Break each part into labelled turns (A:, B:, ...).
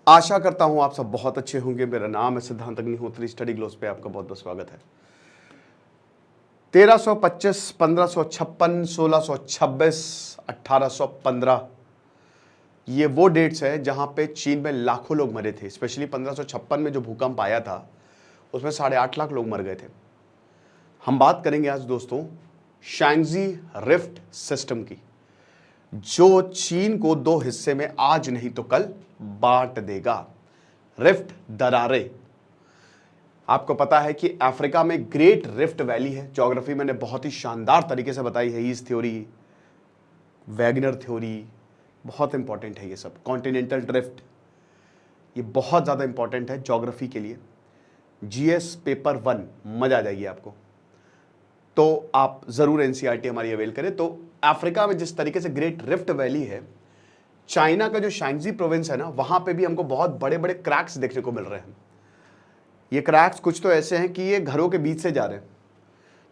A: आशा करता हूं आप सब बहुत अच्छे होंगे। मेरा नाम है सिद्धांत अग्निहोत्री। स्टडी ग्लोस पे आपका बहुत बहुत स्वागत है। 1325, 1556, 1626, 1815 ये वो डेट्स है जहां पे चीन में लाखों लोग मरे थे। स्पेशली 1556 में जो भूकंप आया था उसमें 8.5 लाख लोग मर गए थे। हम बात करेंगे आज दोस्तों शैंग्जी रिफ्ट सिस्टम की, जो चीन को दो हिस्से में आज नहीं तो कल बांट देगा। रिफ्ट दरारें। आपको पता है कि अफ्रीका में ग्रेट रिफ्ट वैली है। ज्योग्राफी मैंने बहुत ही शानदार तरीके से बताई है। ईज थ्योरी, वैगनर थ्योरी बहुत इंपॉर्टेंट है। ये सब कॉन्टिनेंटल ड्रिफ्ट ये बहुत ज़्यादा इंपॉर्टेंट है ज्योग्राफी के लिए। जीएस पेपर 1 मजा आ जाएगी आपको, तो आप ज़रूर एनसीईआरटी हमारी अवेल करें। तो अफ्रीका में जिस तरीके से ग्रेट रिफ्ट वैली है, चाइना का जो शैंग्जी प्रोविंस है ना, वहाँ पे भी हमको बहुत बड़े बड़े क्रैक्स देखने को मिल रहे हैं। ये क्रैक्स कुछ तो ऐसे हैं कि ये घरों के बीच से जा रहे हैं।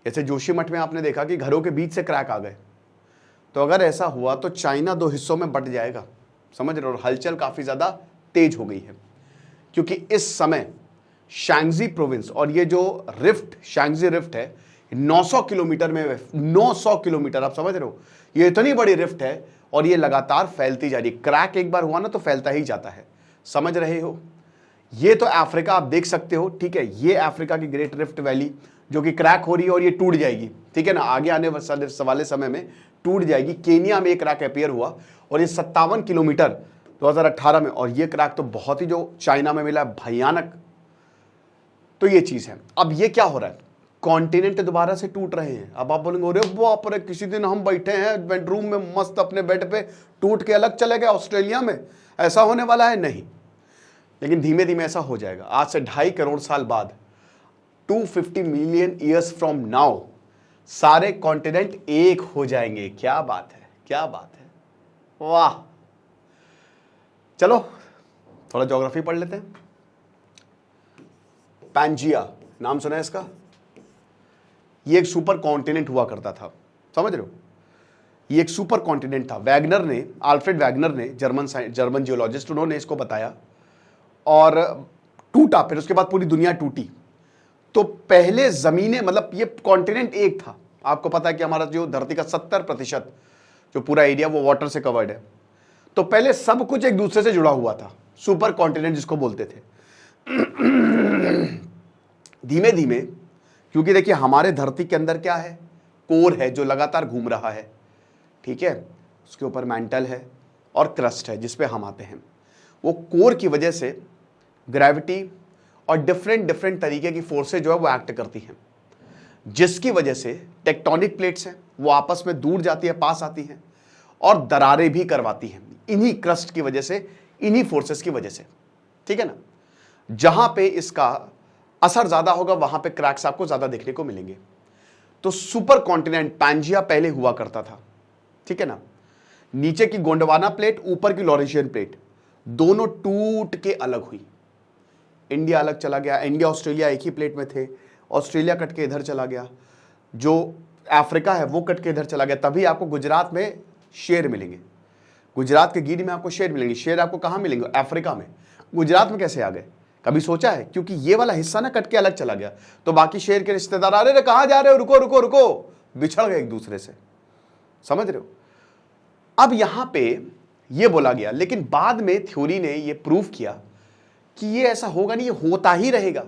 A: जैसे जोशीमठ में आपने देखा कि घरों के बीच से क्रैक आ गए। तो अगर ऐसा हुआ तो चाइना दो हिस्सों में बंट जाएगा, समझ रहे हो। और हलचल काफ़ी ज़्यादा तेज हो गई है, क्योंकि इस समय शैंग्जी प्रोविंस और ये जो रिफ्ट शैंग्जी रिफ्ट है 900 किलोमीटर में, 900 किलोमीटर, आप समझ रहे हो। ये इतनी बड़ी रिफ्ट है और ये लगातार फैलती जा रही है। क्रैक एक बार हुआ ना तो फैलता ही जाता है, समझ रहे हो। ये तो अफ्रीका आप देख सकते हो, ठीक है। ये अफ्रीका की ग्रेट रिफ्ट वैली जो कि क्रैक हो रही है और ये टूट जाएगी, ठीक है ना। आगे आने वाले समय में टूट जाएगी। केनिया में एक क्रैक अपीयर हुआ और ये 57 किलोमीटर 2018 में, और ये क्रैक तो बहुत ही जो चाइना में मिला भयानक। तो ये चीज है। अब ये क्या हो रहा है, कॉन्टिनेंट दोबारा से टूट रहे हैं। अब आप बोलेंगे अरे बाप रे, किसी दिन हम बैठे हैं बेडरूम में मस्त अपने बेड पे, टूट के अलग चले गए ऑस्ट्रेलिया में, ऐसा होने वाला है नहीं। लेकिन धीमे धीमे ऐसा हो जाएगा। आज से 2.5 करोड़ साल बाद, 250 मिलियन ईयर्स फ्रॉम नाउ, सारे कॉन्टिनेंट एक हो जाएंगे। क्या बात है, क्या बात है, वाह। चलो थोड़ा ज्योग्राफी पढ़ लेते हैं। पैंजिया नाम सुना है इसका। ये एक सुपर कॉन्टिनेंट हुआ करता था, समझ रहे हो। ये एक सुपर कॉन्टिनेंट था। वैगनर ने, आल्फ्रेड वैगनर ने, जर्मन जियोलॉजिस्ट, उन्होंने इसको बताया और टूटा। फिर उसके बाद पूरी दुनिया टूटी। तो पहले जमीनें, मतलब ये कॉन्टिनेंट एक था। आपको पता है कि हमारा जो धरती का 70% जो पूरा एरिया वो वाटर से कवर्ड है। तो पहले सब कुछ एक दूसरे से जुड़ा हुआ था, सुपर कॉन्टिनेंट जिसको बोलते थे। धीमे धीमे, क्योंकि देखिए हमारे धरती के अंदर क्या है, कोर है जो लगातार घूम रहा है, ठीक है। उसके ऊपर मैंटल है और क्रस्ट है जिस पे हम आते हैं। वो कोर की वजह से ग्रेविटी और डिफरेंट तरीके की फोर्सेज जो है वो एक्ट करती हैं, जिसकी वजह से टेक्टोनिक प्लेट्स हैं वो आपस में दूर जाती है, पास आती हैं, और दरारें भी करवाती हैं इन्हीं क्रस्ट की वजह से, इन्हीं फोर्सेस की वजह से, ठीक है ना। जहां पे इसका असर ज्यादा होगा वहां पे क्रैक्स आपको ज्यादा देखने को मिलेंगे। तो सुपर कॉन्टिनेंट पैंजिया पहले हुआ करता था, ठीक है ना। नीचे की गोंडवाना प्लेट, ऊपर की लॉरेशियन प्लेट, दोनों टूट के अलग हुई। इंडिया अलग चला गया। इंडिया ऑस्ट्रेलिया एक ही प्लेट में थे। ऑस्ट्रेलिया कट के इधर चला गया। जो अफ्रीका है वो कट के इधर चला गया। तभी आपको गुजरात में शेर मिलेंगे। गुजरात के गिर में आपको शेर मिलेंगे। शेर आपको कहां मिलेंगे, अफ्रीका में। गुजरात में कैसे आ गए, कभी सोचा है। क्योंकि ये वाला हिस्सा ना कट के अलग चला गया, तो बाकी शेर के रिश्तेदार, अरे कहां जा रहे हो, रुको रुको रुको, बिछड़ गए एक दूसरे से, समझ रहे हो। अब यहां पे ये बोला गया, लेकिन बाद में थ्योरी ने ये प्रूव किया कि ये ऐसा होगा नहीं, ये होता ही रहेगा।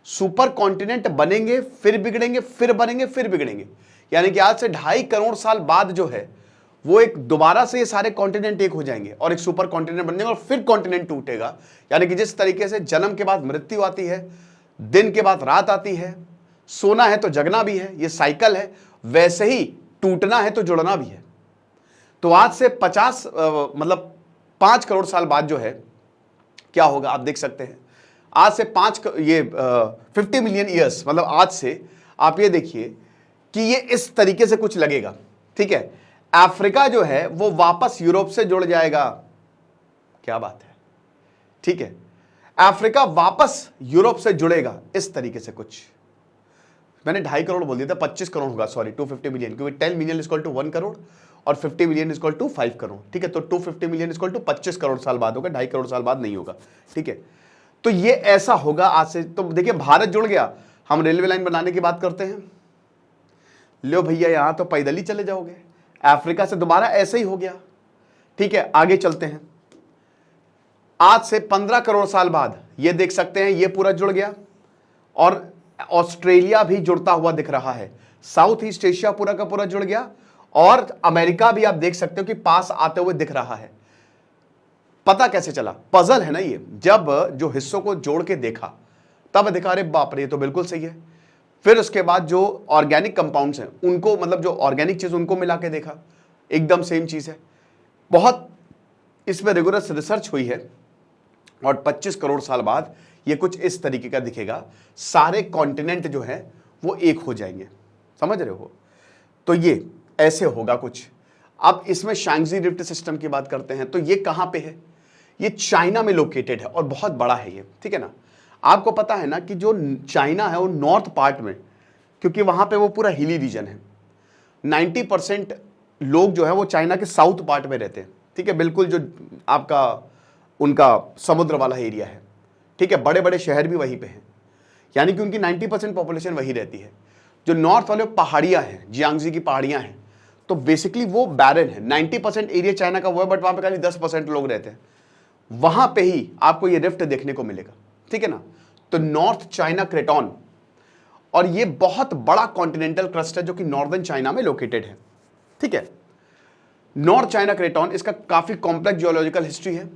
A: सुपर कॉन्टिनेंट बनेंगे, फिर बिगड़ेंगे, फिर बनेंगे, फिर बिगड़ेंगे। यानी कि आज से 2.5 करोड़ साल बाद जो है वो एक दोबारा से ये सारे कॉन्टिनेंट एक हो जाएंगे और एक सुपर कॉन्टिनेंट बन जाएगा और फिर कॉन्टिनेंट टूटेगा। यानी कि जिस तरीके से जन्म के बाद मृत्यु आती है, दिन के बाद रात आती है, सोना है तो जगना भी है, ये साइकिल है, वैसे ही टूटना है तो जुड़ना भी है। तो आज से 5 करोड़ साल बाद जो है क्या होगा आप देख सकते हैं। आज से 50 मिलियन ईयर्स, मतलब आज से आप ये देखिए कि ये इस तरीके से कुछ लगेगा, ठीक है। अफ्रीका जो है वो वापस यूरोप से जुड़ जाएगा। क्या बात है, ठीक है। अफ्रीका वापस यूरोप से जुड़ेगा इस तरीके से कुछ। मैंने 2.5 करोड़ बोल दिया था, 25 करोड़ होगा, सॉरी 250 मिलियन, क्योंकि 10 मिलियन इक्वल टू 1 करोड़ और 50 मिलियन इक्वल टू 5 करोड़, ठीक है। तो 250 मिलियन इक्वल टू 25 करोड़ साल बाद होगा, 2.5 करोड़ साल बाद नहीं होगा, ठीक है। तो ये ऐसा होगा आज से। तो देखिए भारत जुड़ गया, हम रेलवे लाइन बनाने की बात करते हैं, लो भैया यहां तो पैदल ही चले जाओगे। अफ्रीका से दोबारा ऐसे ही हो गया, ठीक है। आगे चलते हैं, आज से 15 करोड़ साल बाद ये देख सकते हैं ये पूरा जुड़ गया और ऑस्ट्रेलिया भी जुड़ता हुआ दिख रहा है, साउथ ईस्ट एशिया पूरा का पूरा जुड़ गया और अमेरिका भी आप देख सकते हो कि पास आते हुए दिख रहा है। पता कैसे चला? पजल है ना ये। जब जो हिस्सों को जोड़ के देखा तब देखा अरे बाप रे ये तो बिल्कुल सही है। फिर उसके बाद जो ऑर्गेनिक कंपाउंड्स हैं उनको, मतलब जो ऑर्गेनिक चीज उनको मिला के देखा, एकदम सेम चीज है। बहुत इसमें रिगोरस रिसर्च हुई है और 25 करोड़ साल बाद ये कुछ इस तरीके का दिखेगा, सारे कॉन्टिनेंट जो है वो एक हो जाएंगे, समझ रहे हो? तो ये ऐसे होगा कुछ। अब इसमें शांग्जी रिफ्ट सिस्टम की बात करते हैं, तो ये कहां पे है? ये चाइना में लोकेटेड है और बहुत बड़ा है ये, ठीक है ना। आपको पता है ना कि जो चाइना है वो नॉर्थ पार्ट में, क्योंकि वहां पे वो पूरा हिली रीजन है, 90% लोग जो है वो चाइना के साउथ पार्ट में रहते हैं, ठीक है। बिल्कुल जो आपका उनका समुद्र वाला एरिया है, ठीक है। बड़े बड़े शहर भी वहीं पे हैं, यानी कि उनकी 90% पॉपुलेशन वहीं रहती है। जो नॉर्थ वाले पहाड़ियां हैं, जियांगजी की पहाड़ियां हैं, तो बेसिकली वो बैरन है। 90% एरिया चाइना का वो है, बट वहां पे खाली 10% लोग रहते हैं। वहां पे ही आपको ये रिफ्ट देखने को मिलेगा, ठीक है ना। तो नॉर्थ चाइना क्रेटॉन, और ये बहुत बड़ा कॉन्टिनेंटल क्रस्ट है जो कि नॉर्दर्न चाइना में लोकेटेड है, ठीक है। नॉर्थ चाइना क्रेटॉन, इसका काफी कॉम्प्लेक्स जियोलॉजिकल हिस्ट्री है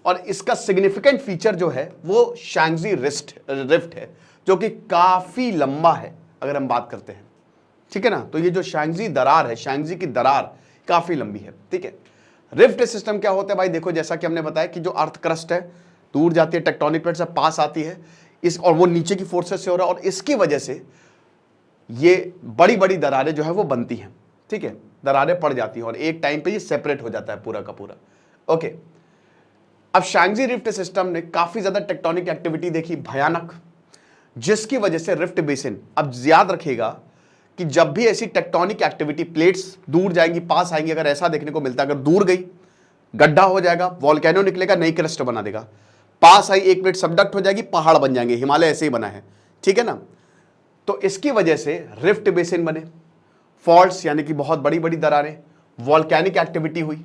A: और इसका सिग्निफिकेंट फीचर जो है वो शांग्जी रिफ्ट है, जो कि काफी लंबा है अगर हम बात करते हैं, ठीक है ना। तो ये जो शांग्जी दरार है, शांग्जी की दरार काफी लंबी है, ठीक है। रिफ्ट सिस्टम क्या होता है भाई? देखो जैसा कि हमने बताया कि जो अर्थ क्रस्ट है दूर जाती है, टेक्टोनिक प्लेट से पास आती है इस, और वो नीचे की फोर्सेस से हो रहा है और इसकी वजह से ये बड़ी बड़ी दरारें जो है वो बनती हैं, ठीक है। दरारें पड़ जाती हैं और एक टाइम पे ये सेपरेट हो जाता है पूरा का पूरा, ओके। अब शांग्जी रिफ्ट सिस्टम ने काफी ज्यादा टेक्टोनिक एक्टिविटी देखी, भयानक, जिसकी वजह से रिफ्ट बेसिन, अब याद रखिएगा कि जब भी ऐसी टेक्टोनिक एक्टिविटी, प्लेट्स दूर जाएंगी पास आएंगी, अगर ऐसा देखने को मिलता है, अगर दूर गई गड्ढा हो जाएगा, वॉल्केनो निकलेगा, नई क्रस्ट बना देगा, पास आई एक प्लेट सबडक्ट हो जाएगी, पहाड़ बन जाएंगे, हिमालय ऐसे ही बना है, ठीक है ना। तो इसकी वजह से रिफ्ट बेसिन बने, फॉल्ट्स यानी कि बहुत बड़ी बड़ी दरारें, वॉल्केनिक एक्टिविटी हुई,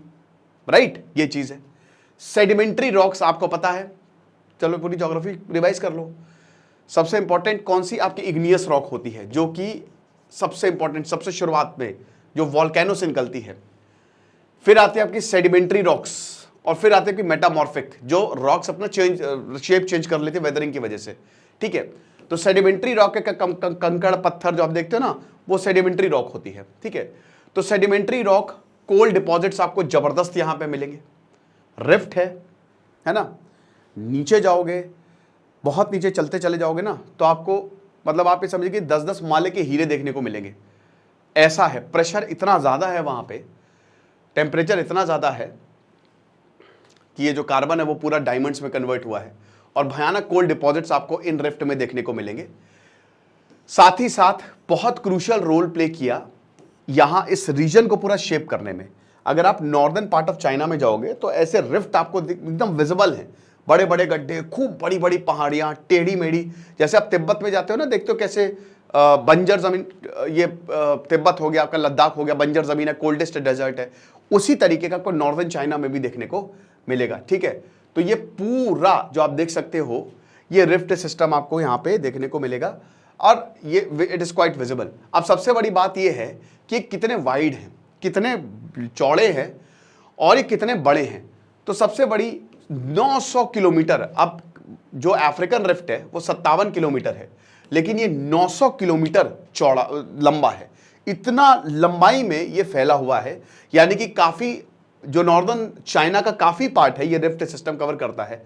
A: राइट, ये चीज है। सेडिमेंट्री रॉक्स आपको पता है, चलो पूरी ज्योग्राफी रिवाइज कर लो। सबसे इंपॉर्टेंट कौन सी आपकी इग्नियस रॉक होती है, जो कि सबसे इंपॉर्टेंट, सबसे शुरुआत में जो वॉल्केनो से निकलती है। फिर आती है आपकी सेडिमेंट्री रॉक्स और फिर आते हैं कि मेटामॉर्फिक, जो रॉक्स अपना शेप चेंज कर लेते हैं वेदरिंग की वजह से, ठीक है। तो सेडिमेंट्री रॉक के कंकड़ पत्थर जो आप देखते हो ना, वो सेडिमेंट्री रॉक होती है, ठीक है। तो सेडिमेंट्री रॉक कोल्ड डिपॉजिट्स आपको जबरदस्त यहां पे मिलेंगे। रिफ्ट है ना, नीचे जाओगे, बहुत नीचे चलते चले जाओगे ना, तो आपको मतलब आप ये समझिए कि 10-10 माले के हीरे देखने को मिलेंगे। ऐसा है, प्रेशर इतना ज्यादा है वहां पे, टेम्परेचर इतना ज्यादा है कि ये जो कार्बन है वो पूरा डायमंड्स में कन्वर्ट हुआ है और भयानक कोल्ड डिपॉजिट्स आपको इन रिफ्ट में देखने को मिलेंगे। साथ ही साथ बहुत क्रूशियल रोल प्ले किया यहां इस रीजन को पूरा शेप करने में। अगर आप नॉर्दर्न पार्ट ऑफ चाइना में जाओगे तो ऐसे रिफ्ट आपको एकदम विजिबल है, बड़े बड़े गड्ढे, खूब बड़ी बड़ी पहाड़ियां, टेढ़ी मेढ़ी। जैसे आप तिब्बत में जाते हो ना, देखते हो कैसे बंजर जमीन, ये तिब्बत हो गया आपका, लद्दाख हो गया, बंजर जमीन है, कोल्डेस्ट डेजर्ट है, उसी तरीके का आपको नॉर्दर्न चाइना में भी देखने को मिलेगा, ठीक है। तो ये पूरा जो आप देख सकते हो, ये रिफ्ट सिस्टम आपको यहां पे देखने को मिलेगा और ये इट इज क्वाइट विजिबल। अब सबसे बड़ी बात ये है कि कितने वाइड हैं, कितने चौड़े हैं और ये कितने बड़े हैं। तो सबसे बड़ी 900 किलोमीटर, अब जो अफ्रीकन रिफ्ट है वो 57 किलोमीटर है, लेकिन ये 900 किलोमीटर चौड़ा लंबा है। इतना लंबाई में ये फैला हुआ है, यानी कि काफी, जो नॉर्दर्न चाइना का काफी पार्ट है ये रिफ्ट सिस्टम कवर करता है।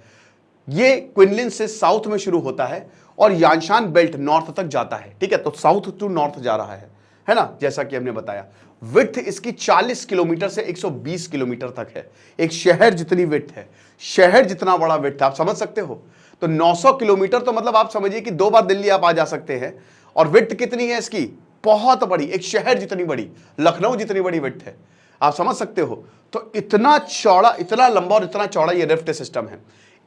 A: ये क्विनलिन से साउथ में शुरू होता है और यानशान बेल्ट नॉर्थ तक जाता है, ठीक है। तो साउथ टू नॉर्थ जा रहा है ना, जैसा कि हमने बताया। विड्थ इसकी 40 किलोमीटर से 120 किलोमीटर तक है, एक शहर जितनी विड्थ है, शहर जितना बड़ा विड्थ है, आप समझ सकते हो। तो 900 किलोमीटर तो मतलब आप समझिए कि 2 बार दिल्ली आप आ जा सकते हैं। और विड्थ कितनी है इसकी? बहुत बड़ी, एक शहर जितनी बड़ी, लखनऊ जितनी बड़ी विड्थ है। आप समझ सकते हो। तो इतना चौड़ा, इतना लंबा और इतना चौड़ा ये रिफ्ट सिस्टम है।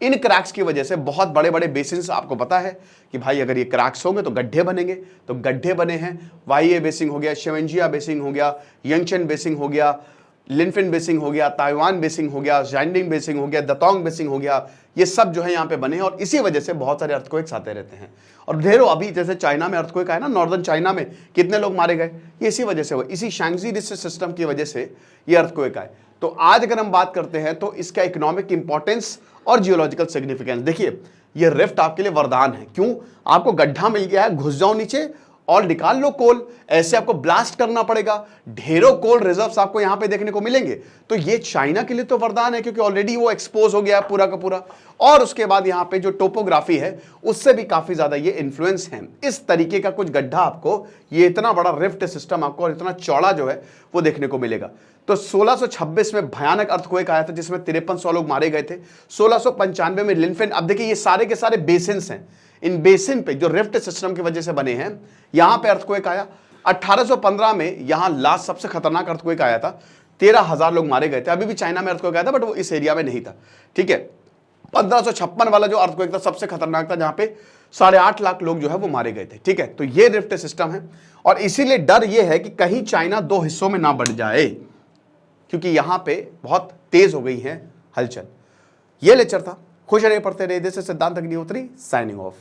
A: इन क्रैक्स की वजह से बहुत बड़े बड़े बेसिन्स, आपको पता है कि भाई अगर ये क्रैक्स होंगे तो गड्ढे बनेंगे, तो गड्ढे बने हैं। वाईए बेसिंग हो गया, शेवेंजिया बेसिंग हो गया, यंगचन बेसिंग हो गया, लिनफिन बेसिंग हो गया, ताइवान बेसिंग हो गया, जैंडिंग बेसिंग हो गया, दतोंग बेसिंग हो गया, ये सब जो है यहाँ पे बने हैं। और इसी वजह से बहुत सारे अर्थक्वेक्स आते रहते हैं। और ढेरों, अभी जैसे चाइना में अर्थक्वेक आया ना, नॉर्दर्न चाइना में कितने लोग मारे गए, ये इसी वजह से हुआ, इसी शैंगजी रिस्ट सिस्टम की वजह से ये अर्थक्वेक आए। तो आज अगर हम बात करते हैं तो इसका इकोनॉमिक इंपॉर्टेंस और जियोलॉजिकल सिग्निफिकेंस, देखिए ये रिफ्ट आपके लिए वरदान है। क्यों? आपको गड्ढा मिल गया है, घुस जाओ नीचे और निकाल लो कोल, ऐसे आपको ब्लास्ट करना पड़ेगा, ढेरों कोल रिजर्व्स आपको यहां पे देखने को मिलेंगे। तो ये चाइना के लिए तो वरदान है, क्योंकि ऑलरेडी वो एक्सपोज हो गया है पूरा का पूरा। और उसके बाद यहां पे जो टोपोग्राफी है उससे भी काफी ज्यादा ये इन्फ्लुएंस है। इस तरीके का कुछ गड्ढा आपको, ये इतना बड़ा रिफ्ट सिस्टम आपको और इतना चौड़ा जो है वो देखने को मिलेगा। तो 1626 में भयानक अर्थक्वेक आया था जिसमें 5300 लोग मारे गए थे। 1695 में लिनफिन, अब देखिए ये सारे के सारे बेसिन्स हैं, इन बेसिन पे जो रिफ्ट सिस्टम की वजह से बने हैं, यहां पे अर्थक्वेक आया। 1815 में यहां लास्ट सबसे खतरनाक अर्थक्वेक आया था, 13,000 लोग मारे गए थे। अभी भी चाइना में अर्थक्वेक आया था बट वो इस एरिया में नहीं था, ठीक है। 1556 वाला जो अर्थक्वेक था सबसे खतरनाक था, जहां पे 8.5 लाख लोग जो है वो मारे गए थे, ठीक है। तो ये रिफ्ट सिस्टम है और इसीलिए डर ये है कि कहीं चाइना दो हिस्सों में ना बढ़ जाए, क्योंकि यहां पे बहुत तेज हो गई है हलचल। ये लेक्चर था, खुश रहिए, पढ़ते रहिए। दिस इज सिद्धांत अग्निहोत्री साइनिंग ऑफ।